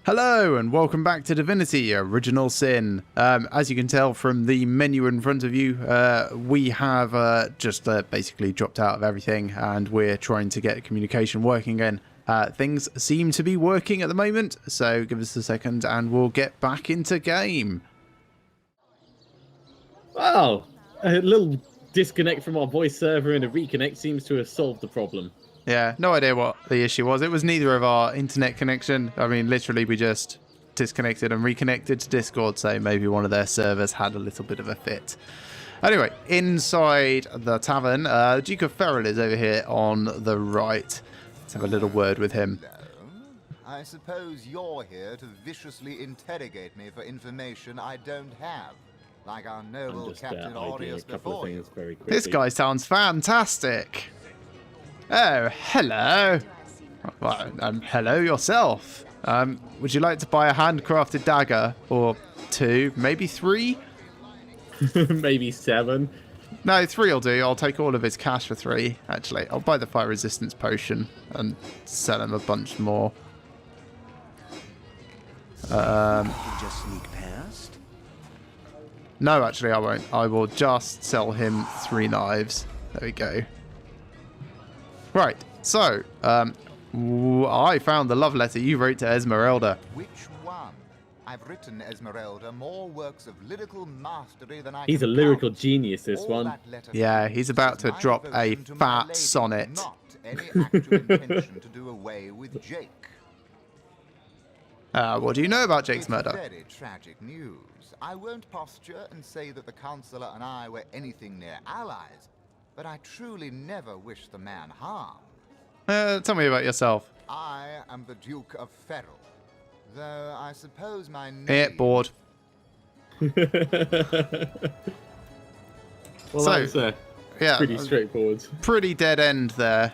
Hello and welcome back to Divinity, Original Sin. As you can tell from the menu in front of you, we have just basically dropped out of everything and we're trying to get communication working again. Things seem to be working at the moment, so give us a second and we'll get back into game. Wow, a little disconnect from our voice server and a reconnect seems to have solved the problem. Yeah, no idea what the issue was. It was neither of our internet connection. I mean, literally, we just disconnected and reconnected to Discord, so maybe one of their servers had a little bit of a fit. Anyway, inside the tavern, Duke of Ferrell is over here on the right. Let's have a little word with him. I suppose you're here to viciously interrogate me for information I don't have, like our noble Captain Aureus before you. This guy sounds fantastic. Oh, hello. Well, hello yourself. Would you like to buy a handcrafted dagger? Or 2, maybe 3? Maybe 7. No, 3 will do. I'll take all of his cash for 3, actually. I'll buy the fire resistance potion and sell him a bunch more. Just sneak past? No, actually I won't. I will just sell him 3 knives. There we go. Right, so, I found the love letter you wrote to Esmeralda. Which one? I've written Esmeralda more works of lyrical mastery than I He's a can lyrical count. genius, this All one. that letter Yeah, he's about to my drop a devotion to my fat lady, sonnet. Not any actual intention to do away with Jake. What do you know about Jake's It's murder? very tragic news. I won't posture and say that the Chancellor and I were anything near allies, but I truly never wished the man harm. Tell me about yourself. I am the Duke of Ferrell, though I suppose my name... Yeah, bored. Well, So, that's Yeah, pretty straightforward. pretty dead end there.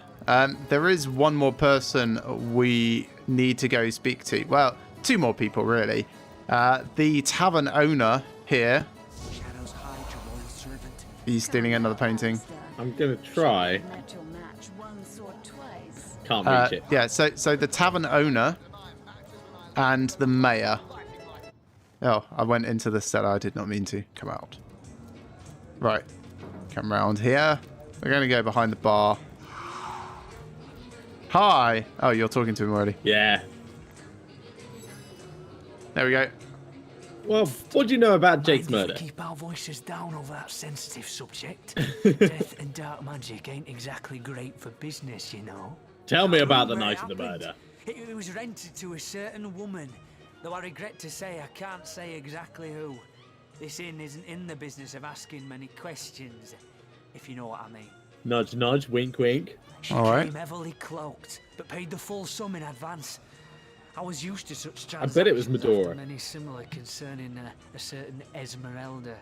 There is one more person we need to go speak to. Well, 2 more people, really. The tavern owner here. He's stealing another painting. I'm going to try. Can't reach it. Yeah, so the tavern owner and the mayor. Oh, I went into the cellar. I did not mean to come out. Right. Come round here. We're going to go behind the bar. Hi. Oh, you're talking to him already. Yeah. There we go. Well, what do you know about Jake's murder? Keep our voices down over that sensitive subject. Death and dark magic ain't exactly great for business, you know. Tell me about the Where it night of the happened, murder. It was rented to a certain woman, though I regret to say I can't say exactly who. This inn isn't in the business of asking many questions, if you know what I mean. Nudge, nudge, wink, wink. She All right. came heavily cloaked, but paid the full sum in advance. I was used to such I transactions. bet it was Medora. I've done many similar concerning a certain Esmeralda.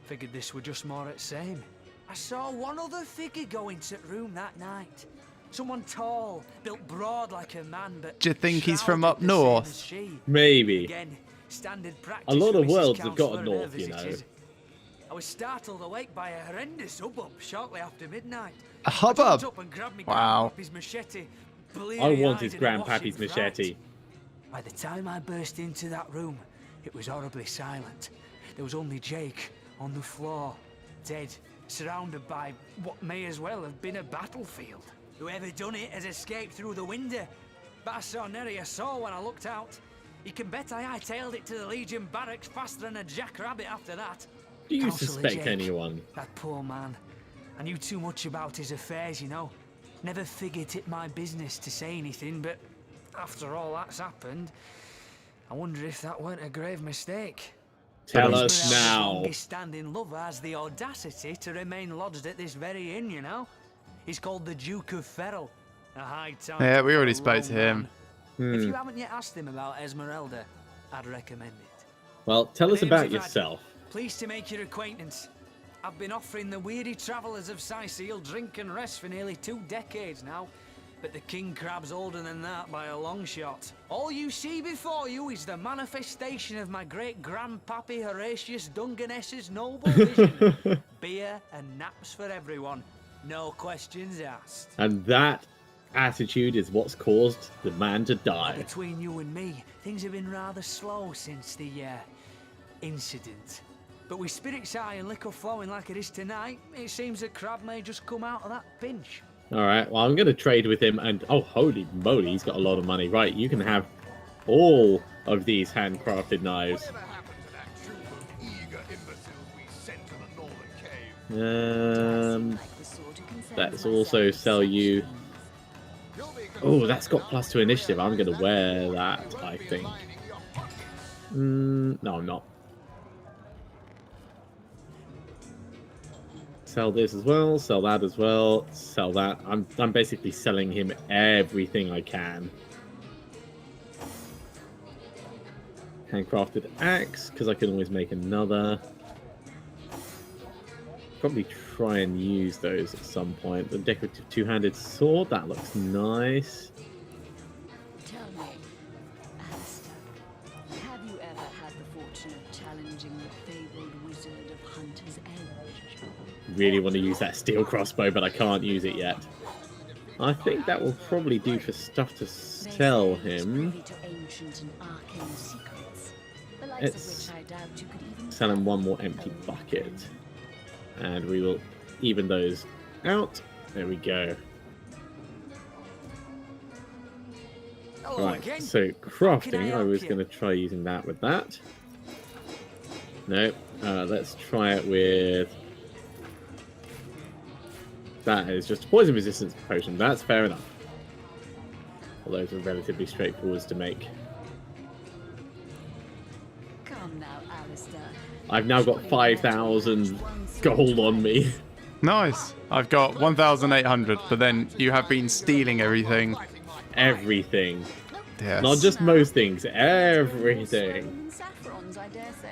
Figured this were just more at same. I saw one other figure go into the room that night. Someone tall, built broad like a man, but Do you think he's from shrouded up the same north? as she. Maybe. Again, standard practice A lot for of Mrs. worlds have got a Counselor and her north, you know. visitors. I was startled awake by a horrendous hubbub shortly after midnight. A I hubbub? jumped up and grabbed me Wow. grandpappy's machete. I want his bleary-eyed in a grandpappy's washing machete. fright. By the time I burst into that room, it was horribly silent. There was only Jake on the floor, dead, surrounded by what may as well have been a battlefield. Whoever done it has escaped through the window, but I saw nary a soul when I looked out. You can bet I hightailed it to the Legion barracks faster than a jackrabbit after that. Do you Counselor suspect Jake, anyone? That poor man. I knew too much about his affairs, you know. Never figured it my business to say anything, but after all that's happened, I wonder if that weren't a grave mistake. Tell us Esmeralda's now. longest standing lover has the audacity to remain lodged at this very inn, you know. He's called the Duke of Ferrell. A high time. Yeah, we already for a spoke to lone him. man. If you haven't yet asked him about Esmeralda, I'd recommend it. Well, tell us My name's about Divinity. yourself. Pleased to make your acquaintance. I've been offering the weary travellers of Sicil drink and rest for nearly 2 decades now, but the king crab's older than that by a long shot. All you see before you is the manifestation of my great-grandpappy Horatius Dungeness's noble vision. Beer and naps for everyone. No questions asked. And that attitude is what's caused the man to die. Between you and me, things have been rather slow since the incident. But with spirits high and liquor flowing like it is tonight, it seems that Crab may just come out of that pinch. Alright, well, I'm going to trade with him, and oh, holy moly, he's got a lot of money. Right, you can have all of these handcrafted knives. Let's also sell you... Oh, that's got +2 initiative. I'm going to wear that, I think. No, I'm not. Sell this as well, sell that as well, sell that. I'm basically selling him everything I can. Handcrafted axe, because I can always make another. Probably try and use those at some point. The decorative two-handed sword, that looks nice. Tell me, Alistair, have you ever had the fortune of challenging the fabled wizard of Hunter's Edge? Really want to use that steel crossbow, but I can't use it yet. I think that will probably do for stuff to sell him. Let's sell him one more empty bucket. And we will even those out. There we go. Right, so crafting, I was going to try using that with that. No, let's try it with... That is just a poison resistance potion. That's fair enough. All those are relatively straightforward to make. Come now, Alistair. I've now got 5,000 gold on me. Nice. I've got 1,800, but then you have been stealing everything. Everything. Yes. Not just most things, everything. Saffrons, I dare say.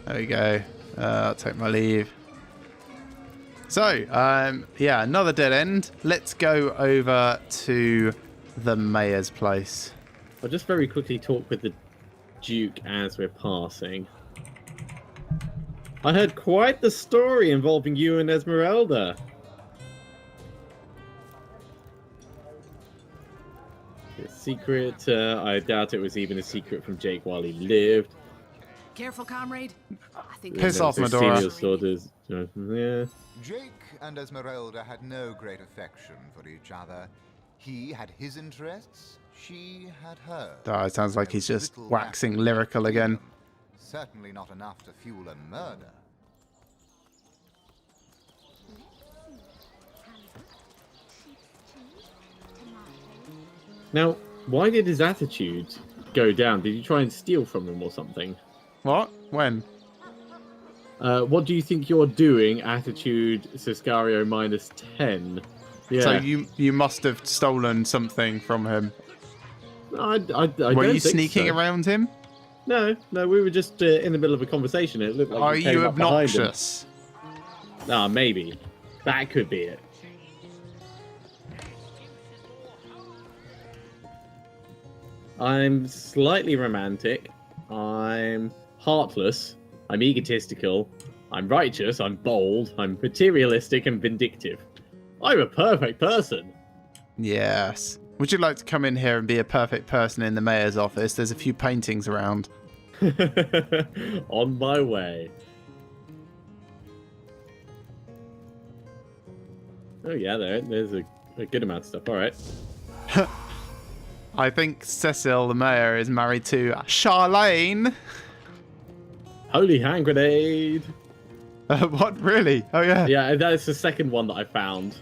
There we go. I'll take my leave. So, yeah, another dead end. Let's go over to the mayor's place. I'll just very quickly talk with the Duke as we're passing. I heard quite the story involving you and Esmeralda. A secret. I doubt it was even a secret from Jake while he lived. Careful, comrade. I think Piss off, Medora. Yeah. Jake and Esmeralda had no great affection for each other. He had his interests, she had hers. Oh, it sounds like he's just waxing lyrical again. Certainly not enough to fuel a murder. Now, why did his attitude go down? Did you try and steal from him or something? What? When? What do you think you're doing? Attitude Siscario -10. Yeah. So you must have stolen something from him. I Were don't you think sneaking so. around him? No, we were just in the middle of a conversation. It looked like Are you came you up behind him. obnoxious? Ah, maybe. That could be it. I'm slightly romantic. I'm heartless. I'm egotistical. I'm righteous. I'm bold. I'm materialistic and vindictive. I'm a perfect person. Yes. Would you like to come in here and be a perfect person in the mayor's office? There's a few paintings around. On my way. Oh yeah, there's a good amount of stuff. All right. I think Cecil, the mayor, is married to Charlene. Holy hand grenade! What, really? Oh, yeah. Yeah, that's the second one that I found.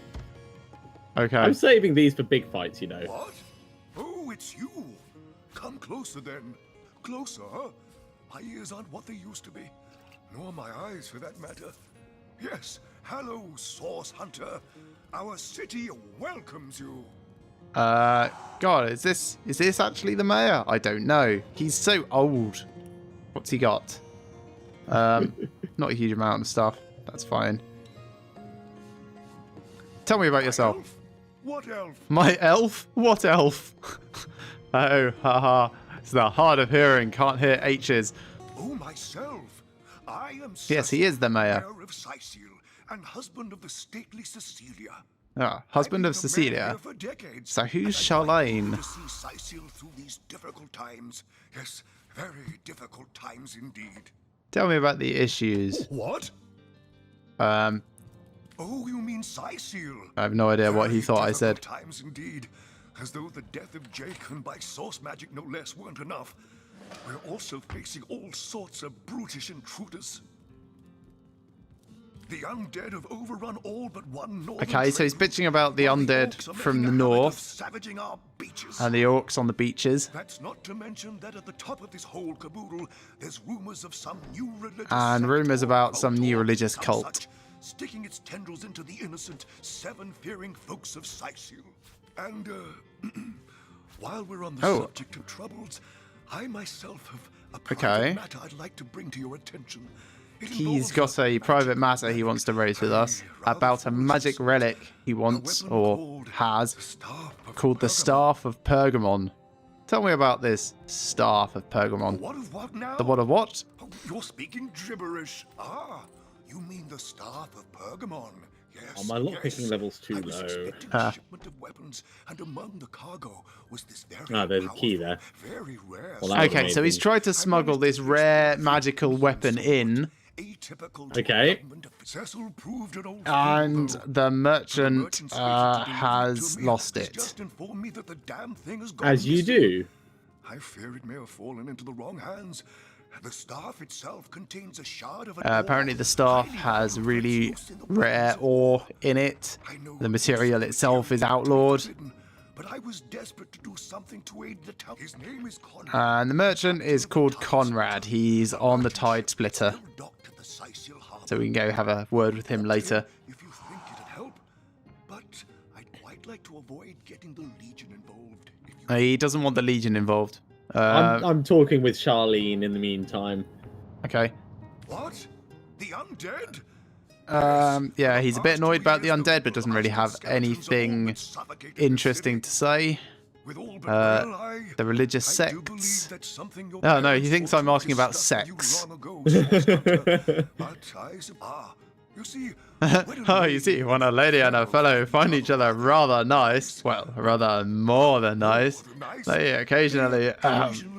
Okay. I'm saving these for big fights, you know. What? Oh, it's you. Come closer then. Closer, huh? My ears aren't what they used to be. Nor my eyes, for that matter. Yes, hello, Source Hunter. Our city welcomes you. God, is this actually the mayor? I don't know. He's so old. What's he got? Not a huge amount of stuff. That's fine. Tell me about yourself. Elf? What elf? My elf? What elf? Oh, haha. It's the hard of hearing. Can't hear H's. Oh, myself. I am Yes, he is the mayor. heir of Sicil and husband of the stately Cecilia. Husband of I've been a man Cecilia. here for decades, So who's and I'd like Charlene? to see Cecil through these difficult times. Yes, very difficult times indeed. Tell me about the issues. What? Um, Oh, you mean Cecil? I have no idea what he Very thought I said. difficult times indeed. As though the death of Jake and by source magic no less weren't enough. We're also facing all sorts of brutish intruders. The undead have overrun all but one northern Okay, so he's trade bitching about the route, while undead orcs are from making the a habit of north savaging our beaches. and the orcs on the beaches. That's not to mention that at the top of this whole caboodle, there's rumors of some new religious And sect rumours or about cult some new or religious some cult. such, sticking its tendrils into the innocent, seven-fearing folks of Sicil. And, while we're on the Oh. subject of troubles, I myself have a Okay. private matter I'd like to bring to your attention. It He's involves got a private matter he wants to raise with us about a magic relic he wants or has called the Staff of Pergamon. Tell me about this Staff of Pergamon. What of what now? The what of what? Oh, you're speaking gibberish. Ah, you mean the Staff of Pergamon? Yes. Oh, my lockpicking level's too I was low. expecting a shipment of weapons, and among the cargo was this very there's a key powerful, there. very rare. Well, that was Okay, so he's amazing. tried to smuggle this rare magical weapon in, Atypical to Okay. government. Cecil proved an old and fool, though. the merchant Merchant's agent delivered has to me lost has it. just informed me that the damn thing has gone As you missing. do. I fear it may have fallen into the wrong hands. The staff itself contains a shard of an Apparently ore the staff highly has valued for really its use in the rare weapons of ore war. in it. I know The this material is itself is to be outlawed. forbidden, but I was desperate to do something to aid the town. His name is Conrad. And the merchant is called Conrad. He's on the Tide Splitter. So we can go have a word with him later. If you think it'd help, but I'd quite like to avoid getting the Legion involved. If you He doesn't want the Legion involved. I'm talking with Charlene in the meantime. Okay. What? The undead? Yeah, he's a bit annoyed about the undead, but doesn't really have anything interesting to say. With all but well, The religious I do believe sects. that's something your Oh, no, he parents thinks I'm fortunately asking about stuck with sex. long ago, Source Hunter. But you see, Oh, you see, when a lady and a fellow find each other rather nice, well, rather more than nice, they occasionally,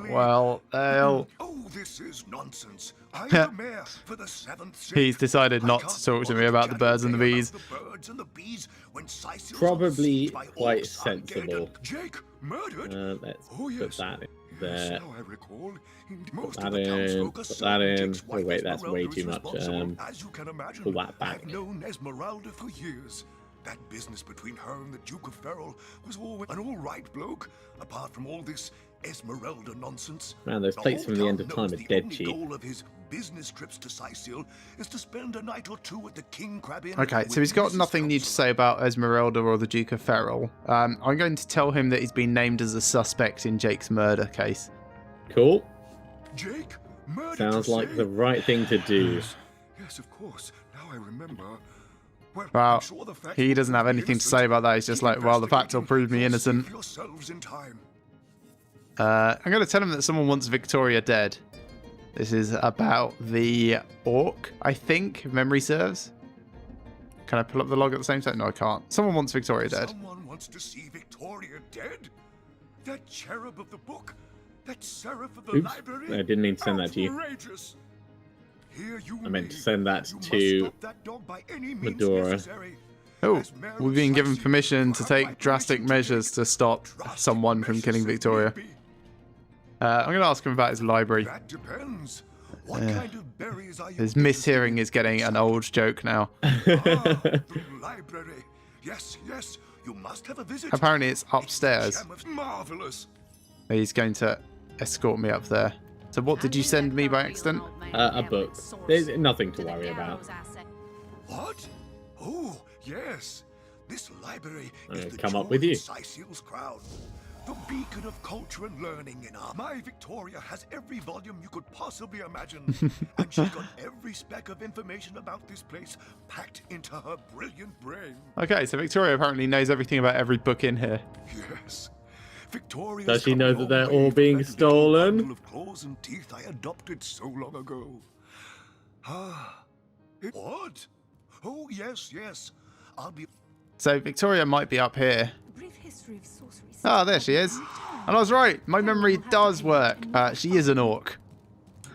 well, they'll... Oh, this is nonsense. I'm the mayor for the 7th city. He's decided I not can't to talk to me bother about the birds and the chatting bees. about the birds and the bees when Sicil's on Probably siege by quite orcs, undead, sensible. and Jake murdered. Let's Oh, put yes. that in Yes, there. now I recall. Most that of the in, townsfolk put assume that in. Jake's Oh, wife wait, that's way Esmeralda too is much. responsible. As you can imagine, pull that back. I've known Esmeralda for years. That business between her and the Duke of Ferrol was always an all right bloke, apart from all this Esmeralda nonsense. Man, those plates whole from the end town of time knows are the dead only cheap. goal of his business trips to Sicil is to spend a night or two at the King Crab Inn. Okay, so with he's got Mrs. nothing new to Counselor. say about Esmeralda or the Duke of Ferrol. I'm going to tell him that he's been named as a suspect in Jake's murder case. Cool. Jake, murdered, Sounds you like say? the right thing to do. Yes, of course. Now I remember. Well, Well, I'm sure the facts he will doesn't have prove me anything to innocent. say about that. He's just Keep like, well, the facts will investigating. prove me You'll innocent. save yourselves in time. I'm going to tell him that someone wants Victoria dead. This is about the orc, I think, if memory serves. Can I pull up the log at the same time? No, I can't. Someone wants Victoria dead. Someone wants to see Victoria dead? That cherub of the book? That seraph of the Oops, library? I didn't mean to send that to you. Outrageous. Here you I meant may. to send that You must to stop that dog by any means Medora. necessary. Oh, As mayor we've of been given Sicily, permission you to have take my drastic permission to measures take to stop drastic someone from measures killing if need Victoria. be. I'm going to ask him about his library. That depends. What kind of berries are you His mishearing is getting an old joke now. the library. Yes, yes. You must have a visit. Apparently it's upstairs. Marvelous. He's going to escort me up there. So what did you send me by accident? A book. There's nothing to worry about. What? Oh, yes. This library is the come joy up with you. of Sicil's crown. The beacon of culture and learning in our... My Victoria has every volume you could possibly imagine. And she's got every speck of information about this place packed into her brilliant brain. Okay, so Victoria apparently knows everything about every book in here. Yes. Victoria's Does she come know a that long they're way all from being that little stolen? bundle of claws and teeth I adopted so long ago. What? Oh, yes, yes. I'll be... So Victoria might be up here. Brief history of sorcery. Ah, there she is. And I was right. My memory does work. She is an orc.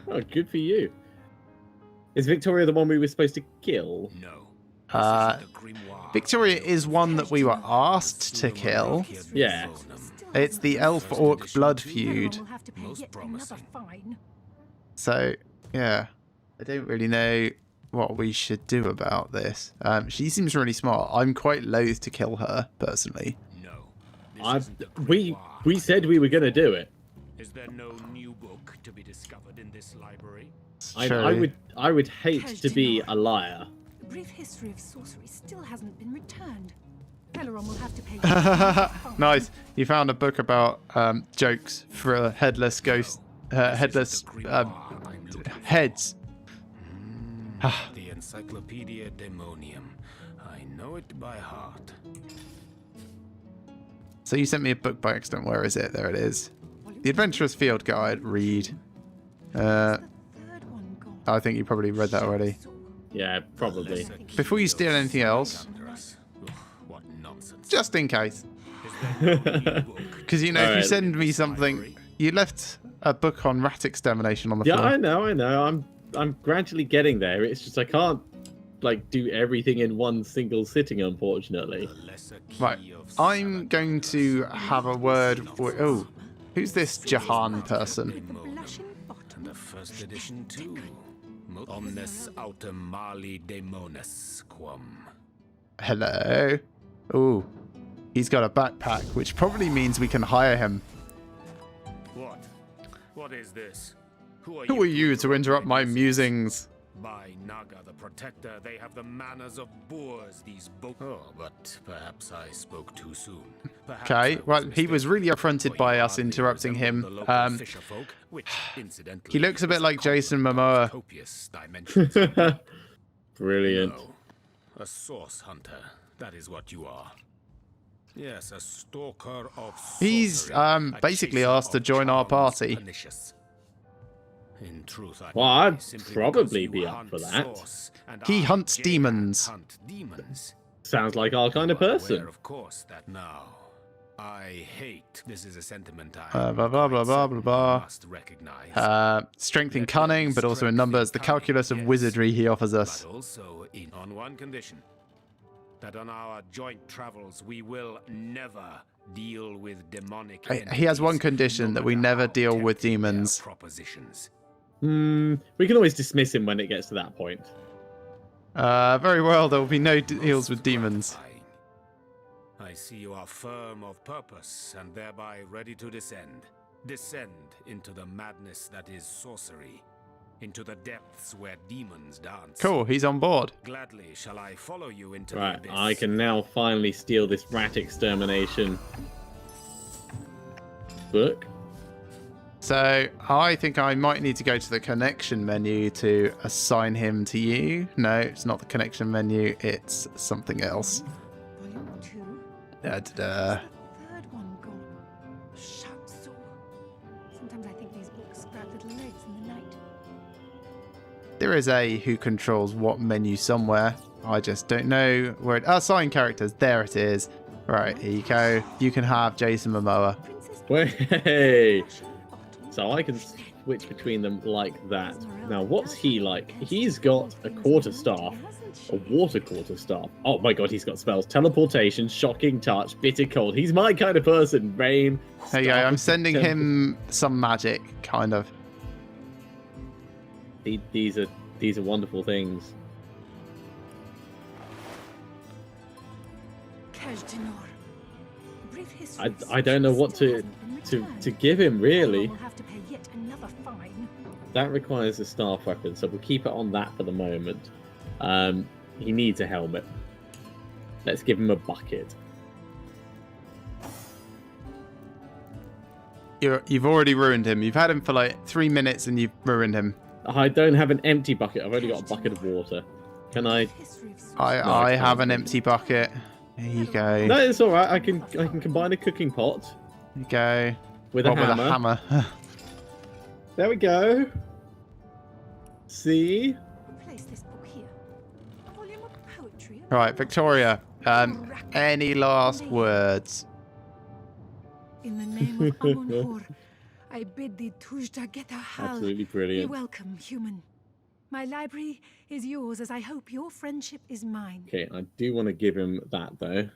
Oh, good for you. Is Victoria the one we were supposed to kill? No. Victoria is one that we were asked to kill. Yeah. It's the elf-orc blood feud. We'll have to pay yet another fine. So, yeah. I don't really know what we should do about this. She seems really smart. I'm quite loath to kill her, personally. No. We said we were going to do it. Is there no new book to be discovered in this library? I would hate to be a liar. The brief history of sorcery still hasn't been returned. Veleron will have to pay yet another fine. Nice. You found a book about jokes for a headless ghost. Headless heads. The Encyclopedia Daemonium. I know it by heart. So you sent me a book by accident. Where is it? There it is. The Adventurer's Field Guide. Read. I think you probably read that already. Yeah, probably. Before you steal anything else, What nonsense. just in case. Because, you know, if you Alright. send me something... You left a book on rat extermination on the Yeah, floor. I know. I'm gradually getting there. It's just I can't like do everything in one single sitting, unfortunately. Right. I'm going to have a word... Oh, who's this Jahan person? And the first edition too. Omnes autem mali daemonis quam. Hello. Oh, he's got a backpack, which probably means we can hire him. What? What is this? Who are you to interrupt my musings? By Naga the Protector, they have the manners of boors, these Oh, but perhaps I spoke too soon. Perhaps Okay, I well, he was mistaken, really affronted for by you us hardly interrupting resemble him. the local fisherfolk, which, incidentally, He looks a bit is like Jason Momoa. copious dimensions. Brilliant. No. A source hunter, that is what you are. Yes, a stalker of He's, sorcery, a basically chaser asked to of join our charms party. pernicious. In truth, I Well, I'd simply probably because be you up hunt for that. source, and He I, hunts J-Man, demons. hunt demons. Sounds like our kind of You are aware, person. of course, that now I hate. This is a sentiment I Blah, blah, blah, blah, blah, blah. must recognize. Strength in cunning, but also in numbers. The calculus of wizardry he offers us. But also on one condition. That on our joint travels we will never deal with demonic He has one entities, condition, no that we matter never how deal with tempting their demons. Propositions. We can always dismiss him when it gets to that point. Very well, there will be no deals with demons. I see you are firm of purpose and thereby ready to descend. Descend into the madness that is sorcery. Into the depths where demons dance. Cool, he's on board. Gladly shall I follow you into the Right, abyss. I can now finally steal this rat extermination book. So, I think I might need to go to the connection menu to assign him to you. No, it's not the connection menu, it's something else. Volume 2. Da-da-da. The third one gone. Shucks. Sometimes I think these books sprout little legs in the night. There is a who controls what menu somewhere. I just don't know where it... Assign characters. There it is. Right, here you go. You can have Jason Momoa. Princess Hey! So I can switch between them like that. Now, what's he like? He's got a quarterstaff, a water quarterstaff. Oh my god, he's got spells. Teleportation, shocking touch, bitter cold. He's my kind of person. Rain. There you go. Staff I'm of sending Temper- him some magic, kind of. These are wonderful things. I don't know what to give him, really. We'll have to pay yet another fine. That requires a staff weapon, so we'll keep it on that for the moment. He needs a helmet. Let's give him a bucket. You've already ruined him. You've had him for like 3 minutes and you've ruined him. I don't have an empty bucket. I've only got a bucket of water. Can I? I have an empty bucket. There you go. No, it's all right. I can combine a cooking pot There you go. with a What, hammer. with a hammer. There we go. See? Replace this book here. A volume of poetry. Right, Victoria. Any last words? In the name of Amun-Hor, I bid thee Tujta Geta Hal. Absolutely Be brilliant. welcome, human. My library is yours, as I hope your friendship is mine. Okay, I do want to give him that though.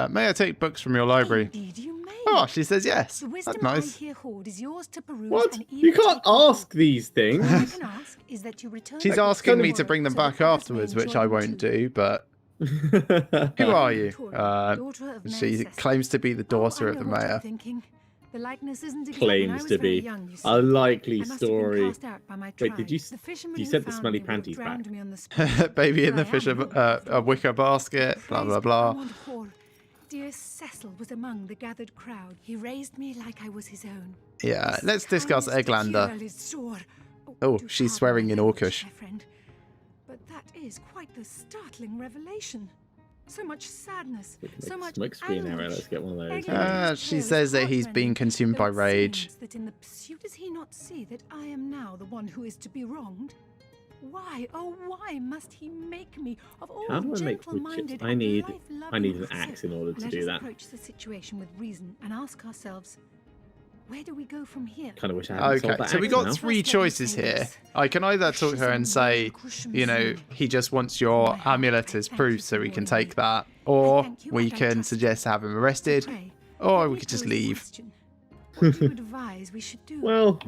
May I take books from your library? Indeed, you may. Oh, she says yes. The That's wisdom nice. I here hoard is yours to peruse. What? And You even can't take with ask these things. All I can ask is that you return. She's the asking books me to bring them so that back others may afterwards, which enjoy I them won't too. do, but who are you? Daughter of She Mancestor. claims to be the daughter I of the know what you're mayor. thinking. The likeness isn't exactly when I Claims was to very be young, you see. a likely I must have been story. cast out by my Wait, tribe. did you The fisherman you who sent the found smelly me would have panties drowned back? me on the spot. Baby in But the I fish, am not a wicker basket, blah, blah, Praise blah. Amun-Hor. Dear Cecil was among the gathered crowd. He raised me like I was his own. Yeah, His let's discuss kindness to Eglander. Kira is sore. Oh, do she's pardon swearing my in language, Orcish. my friend. But that is quite the startling revelation. So much sadness, We can so make much smoke screen arrow. anguish. Let's get one of those. Eglander's She tale is says that he's heartrending, being consumed though by it rage. seems that in the pursuit, does he not see that I am now the one who is to be wronged? Why, oh why must he make me of all How do I make wood gentle-minded chips? and I need life-loving an axe in folk? order to Let do us that. approach the situation with reason and ask ourselves, where do we go from here? Kind of wish I hadn't sold Okay, that so we axe got now. three choices here. I can either talk to her and say, you know, he just wants your amulet as proof so we can take that, or we can suggest to have him arrested, Pray, or let we me could just pose a leave. question. What do you advise we should do? Well,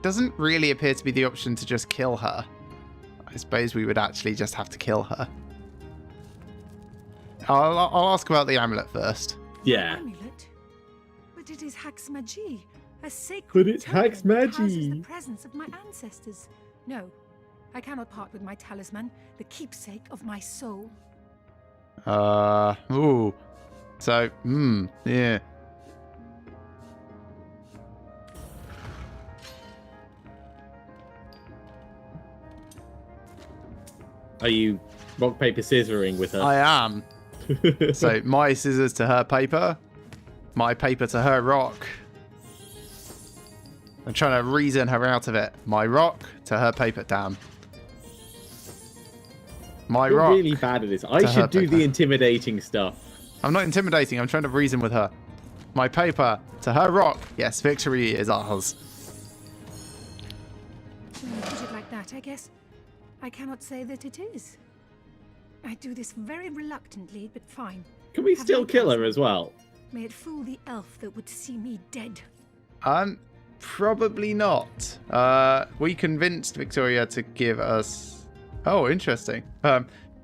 Doesn't really appear to be the option to just kill her. I suppose we would actually just have to kill her. I'll ask about the amulet first. yeah. Amulet? But it is Hax Magi, a sacred But it's token Hax that houses Magi. the presence of my ancestors. No, I cannot part with my talisman, the keepsake of my soul. Ooh. So, yeah. Are you rock paper scissoring with her? I am. So, my scissors to her paper, my paper to her rock. I'm trying to reason her out of it. My rock to her paper, damn. My You're rock. really bad at this. I to her should do paper. the intimidating stuff. I'm not intimidating, I'm trying to reason with her. My paper to her rock. Yes, victory is ours. When you put it like that, I guess I cannot say that it is. I do this very reluctantly, but fine. Can we Have still my kill her counsel. as well? May it fool the elf that would see me dead. Probably not. We convinced Victoria to give us... Oh, interesting.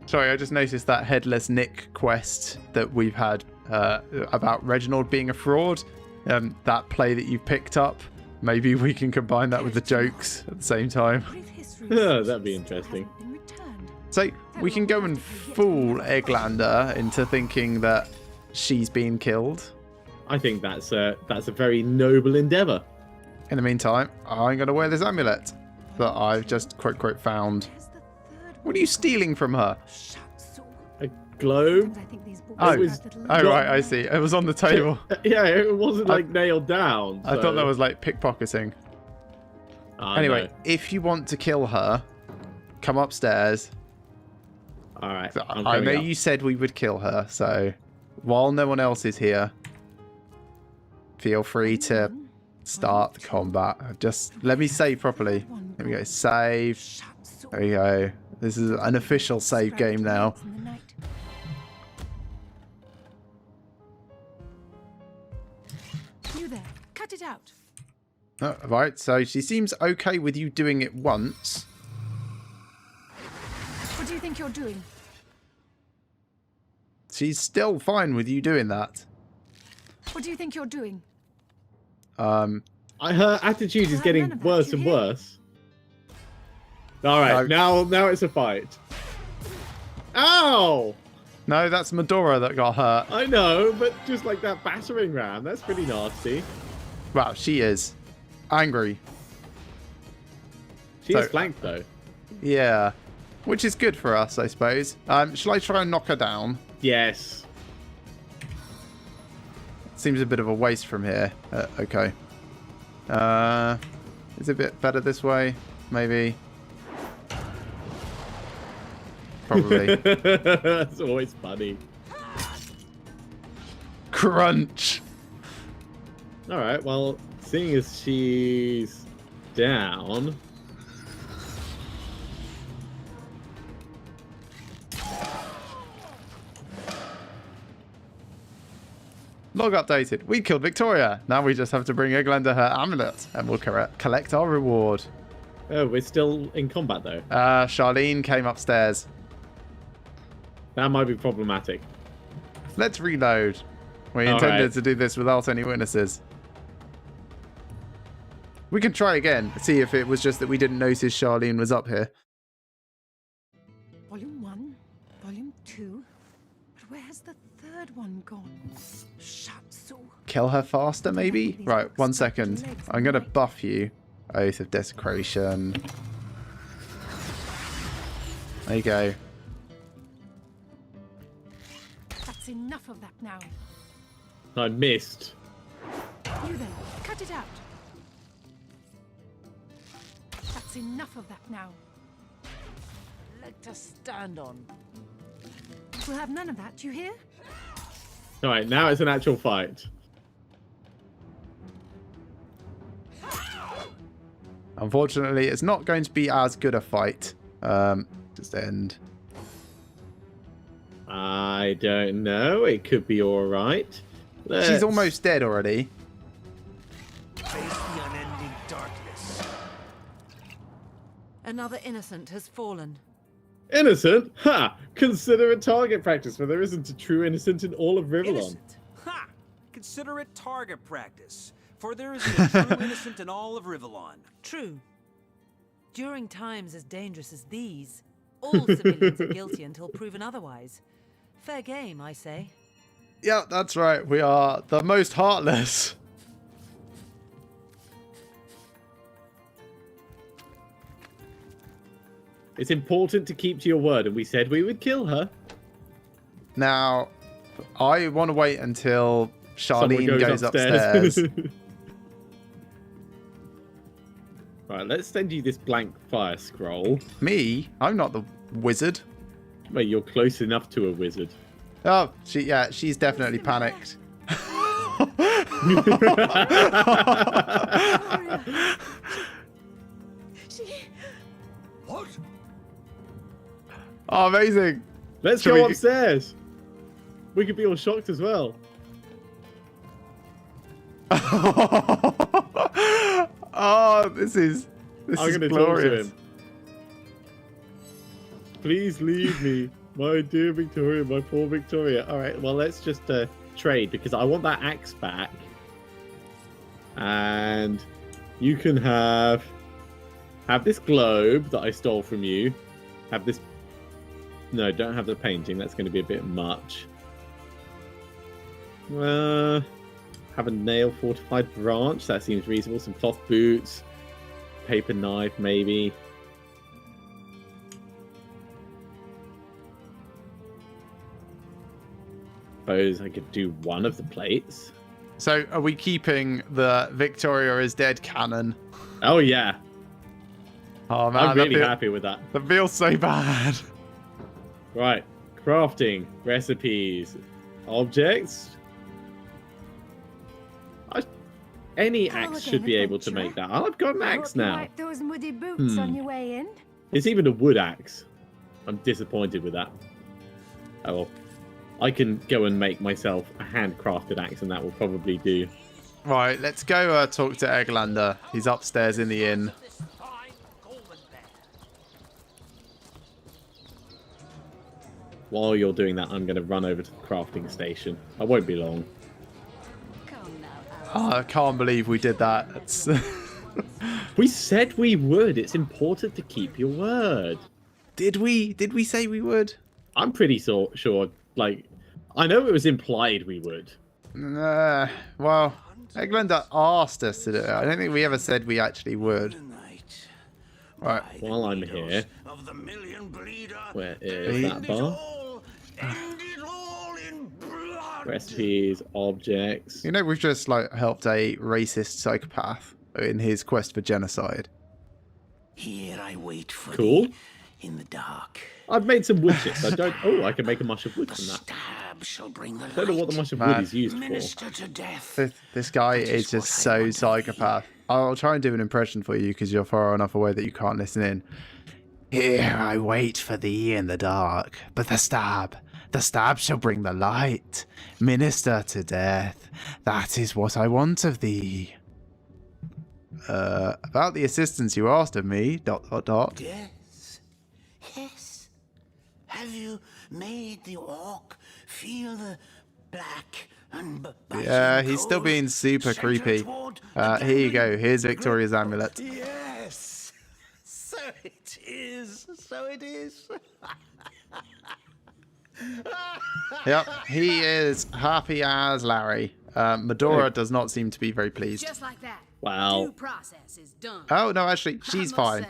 Sorry, I just noticed that Headless Nick quest that we've had about Reginald being a fraud. That play that you've picked up. Maybe we can combine that with the jokes at the same time. Brief history That'd says be she still interesting. hasn't been returned. So we can go and fool Eglander into thinking that she's been killed. I think that's a very noble endeavour. In the meantime, I'm going to wear this amulet that I've just quote found. There's the third What are you stealing from her? Shatsu. A globe? Sometimes I think these books Oh, have was- that Oh, little- right, I see. It was on the table. Yeah, it wasn't like nailed down. I thought that was like pickpocketing. Anyway, if you want to kill her, come upstairs. all right. I know you said we would kill her, so while no one else is here, feel free to start the combat. Just let me save properly. There we go. Save. Shatsu. There we go. This is an official save game now. In the night. You there, cut it out. Right, so she seems okay with you doing it once. What do you think you're doing? She's still fine with you doing that. What do you think you're doing? Her attitude is Well, getting none of that, worse you and hear? worse. All right, No. now it's a fight. Ow! No, that's Medora that got hurt. I know, but just like that battering ram, that's pretty nasty. Wow, she is angry. She's So- flanked though. Yeah, which is good for us, I suppose. Shall I try and knock her down? Yes. Seems a bit of a waste from here. Okay. Is it a bit better this way? Maybe. probably. That's always funny. Crunch. All right, well, seeing as she's down... Log updated. We killed Victoria. Now we just have to bring Eglander her amulet and we'll collect our reward. Oh, we're still in combat, though. Charlene came upstairs. That might be problematic. Let's reload. We All intended right. to do this without any witnesses. We can try again. See if it was just that we didn't notice Charlene was up here. Volume 1, Volume 2. But where has the third one gone? Shatsu. Kill her faster, maybe? Right, 1 second. I'm going to buff you. Oath of Desecration. There you go. That's enough of that now. I missed. You there, cut it out. That's enough of that now. Leg to stand on. We'll have none of that, you hear? All right, now it's an actual fight. Unfortunately, it's not going to be as good a fight. Just end. I don't know. It could be all right. She's almost dead already. Face the unending darkness. Another innocent has fallen. Innocent? Ha! Consider it target practice, for there isn't a true innocent in all of Rivellon. Innocent? Ha! Consider it target practice, for there isn't a true innocent in all of Rivellon. True. During times as dangerous as these, all civilians are guilty until proven otherwise. Fair game, I say. Yeah, that's right. We are the most heartless. It's important to keep to your word, and we said we would kill her. Now, I want to wait until Someone Charlene goes upstairs. Right, let's send you this blank fire scroll. Me? I'm not the wizard. Wait, you're close enough to a wizard. Oh, she's definitely panicked. What? Oh, amazing. Let's Shall go we- upstairs. We could be all shocked as well. Oh, this is I'm gonna glorious. talk to him. Please leave me, my dear Victoria, my poor Victoria. All right, well, let's just trade, because I want that axe back. And you can have this globe that I stole from you. Have this... No, don't have the painting. That's going to be a bit much. Have a nail fortified branch. That seems reasonable. Some cloth boots. Paper knife, maybe. Suppose I could do one of the plates. So, are we keeping the Victoria is dead cannon? Oh, yeah. Oh, man. I'm really happy with that. That feels so bad. Right. Crafting. Recipes. Objects. Any axe should be able to make that. I've got an axe now. Like those muddy boots on your way in. It's even a wood axe. I'm disappointed with that. Oh well. I can go and make myself a handcrafted axe, and that will probably do. Right, let's go talk to Eglander. He's upstairs in the inn. While you're doing that, I'm going to run over to the crafting station. I won't be long. Oh, I can't believe we did that. It's We said we would. It's important to keep your word. Did we? Did we say we would? I'm pretty sure. Like, I know it was implied we would. Well, Eglander asked us to do it. I don't think we ever said we actually would. Right. While I'm here, where is that bar? Recipes, objects. You know, we've just helped a racist psychopath in his quest for genocide. Here I wait for Cool. thee. in the dark. I've made some wood chips. I don't. Oh, I can make a mush of wood The from that. stab shall bring the I don't know what the mush of wood Man. is used for. minister to death. This guy That is just what I so want of thee. psychopath. I'll try and do an impression for you because you're far enough away that you can't listen in. Here I wait for thee in the dark, but the stab shall bring the light. Minister to death, that is what I want of thee. About the assistance you asked of me, ... Yes. Yes. Have you made the orc feel the black and Yeah, he's still being super creepy. Here you go, here's Victoria's amulet. Yes. So it is. So it is. Yep, he is happy as Larry. Medora does not seem to be very pleased. Just like that. Wow. Due process is done. Oh, no, actually, she's fine.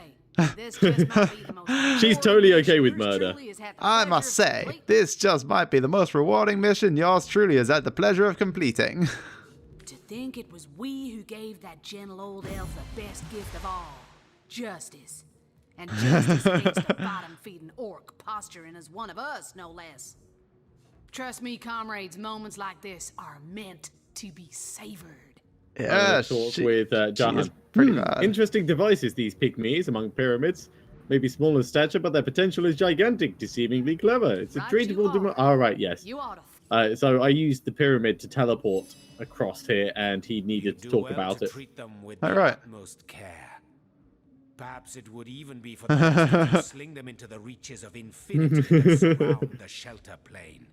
This just might be the most She's totally okay with murder. I must say, this just might be the most rewarding mission yours truly has had the pleasure of completing. To think it was we who gave that gentle old elf the best gift of all, justice. And justice against the bottom-feeding orc posturing as one of us, no less. Trust me, comrades, moments like this are meant to be savored. Yeah, talk she, with she is Jahan. pretty bad. Interesting devices, these pygmies among pyramids. Maybe small in stature, but their potential is gigantic, deceivingly clever. It's a Right treatable... you are. All right, yes. You ought to. So I used the pyramid to teleport across here, and he needed to Do talk well about to it. treat them with All the right. utmost care. Perhaps it would even be for the best to sling them into the reaches of infinity that surround the shelter plane.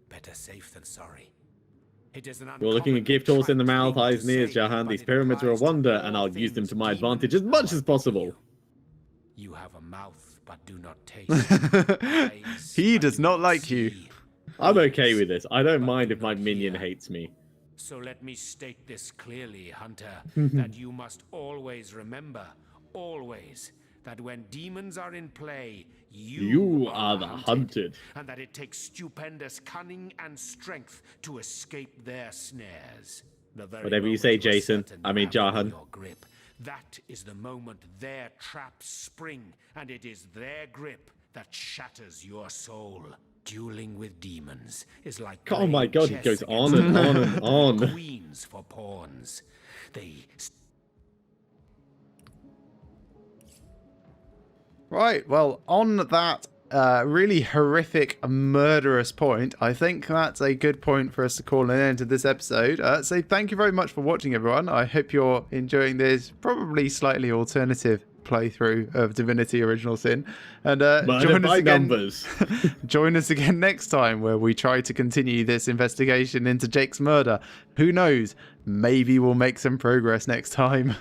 Better safe than sorry. It is an We're looking at gift horse in the mouth, uncommon eyes and ears, thing to say, Jahan. but These it pyramids are a applies to wonder, all and I'll use them things to my advantage as demons much as possible. You have a mouth, but do not taste. Eyes, He but does do not like you. see. I'm okay with this. I don't But mind do if my not minion hear. hates me. So let me state this clearly, Hunter, that you must always remember, always, that when demons are in play, You are the hunted. and that it takes stupendous cunning and strength to escape their snares. The very Whatever you moment say, are Jason. certain I mean, to have them in Jahan. your grip, that is the moment their traps spring, and it is their grip that shatters your soul. Dueling with demons is like Oh my playing god, he chess goes on against and on the and on. queens for pawns. They Right, well, on that really horrific, murderous point, I think that's a good point for us to call an end to this episode. So thank you very much for watching, everyone. I hope you're enjoying this probably slightly alternative playthrough of Divinity Original Sin. And Murder join us by again. numbers. Join us again next time where we try to continue this investigation into Jake's murder. Who knows? Maybe we'll make some progress next time.